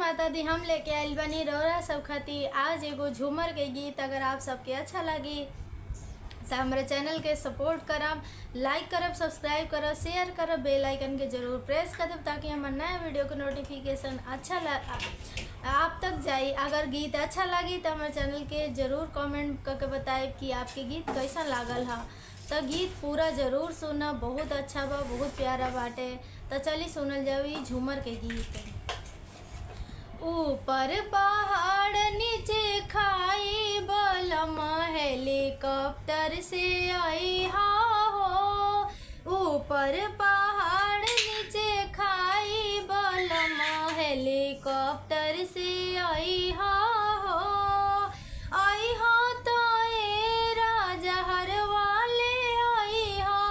माता दी। हम लेके आइल बनी रौरा सब खातिर आज एगो झूमर के गीत। अगर आप सबके अच्छा लगी तो हमारे चैनल के सपोर्ट करब, लाइक करब, सब्सक्राइब करब, शेयर करब, बेल आइकन के जरूर प्रेस करब ताकि हमारे नया वीडियो के नोटिफिकेशन आप तक जाए। अगर गीत अच्छा लगी तो हमारे चैनल के जरूर कमेंट करके बताएं कि आपके गीत कैसा लागल है। तो गीत पूरा जरूर सुना, बहुत अच्छा बा, बहुत प्यारा बाटे। तो चलिए सुनल जाओ झूमर के गीत। ऊपर पहाड़ नीचे खाई बलम हेलीकॉप्टर से आई हा हो। ऊपर पहाड़ नीचे खाई बलम हेलीकॉप्टर से आई हा हो। आई हा तो ए राजा हर वाले आई हा।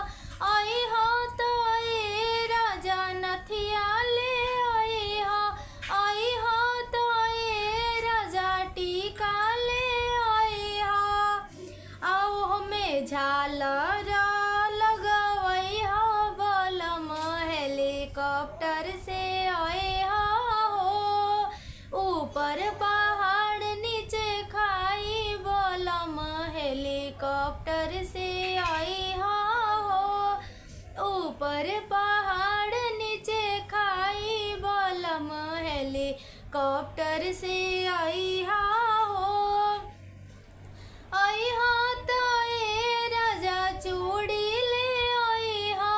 आई हा तो ए राजा नथिया ले आई हा। आई हा तो ए राजा टीका ले आई हा। आओ हमें झालर लगवई हा बलम हेलीकॉप्टर से आई हा हो। ऊपर पहाड़ नीचे खाई बलम हेलीकॉप्टर से आई हा हो। ऊपर पहाड़ नीचे खाई बलम हेलीकॉप्टर से आई हा हो। आई हा तो ए राजा चूड़ी ले आई हा।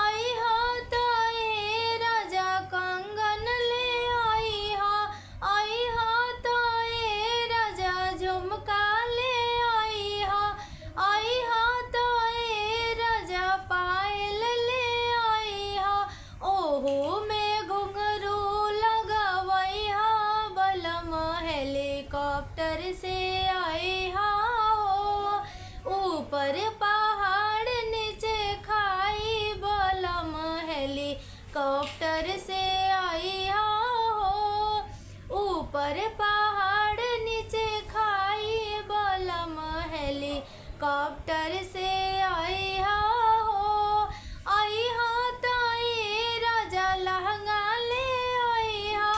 आई हा तो ए राजा कंगन ले आई हा। आई हा तो ए राजा झुमका ले आई हा। आई हा तो ए राजा पायल ले आई हा। ओहो में घुंघरू लगवई हा बलम हेलीकॉप्टर से आई हा हो। ऊपर पहाड़ नीचे खाई बलम हेलीकॉप्टर से आई हा हो। ऊपर पहाड़ नीचे खाई बलम हेलीकॉप्टर से आई हा हो। आई हा तो ए राजा लहंगा ले आई हा।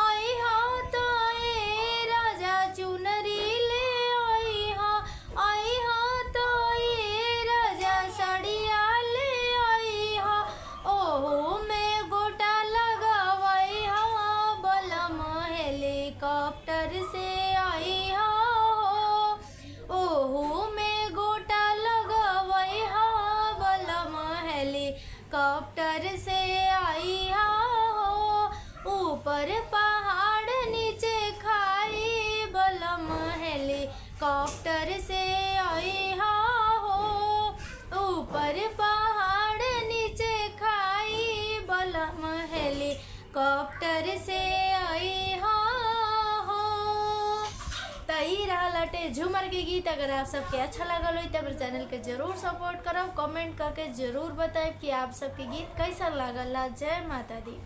आई हा तो ए राजा चुनरी ले आई हा। आई हा तो ए राजा साड़िया ले आई हा। ओहो में गोटा लगवई हा बलम हेलीकॉप्टर से आई हा हो। ओहो में गोटा लगवई हा बलम हेलीकॉप्टर से आई हा हो। ऊपर पहाड़ नीचे खाई बलम हेलीकॉप्टर से आई हा हो। ऊपर पहाड़ नीचे खाई बलम हेलीकॉप्टर से आई हा हो। तई रहलटे झूमर के गीत। अगर आप सबके अच्छा लगल हो तो चैनल के जरूर सपोर्ट करब, कमेंट करके जरूर बताएं कि आप सबके गीत कैसा लागल। जय माता दी।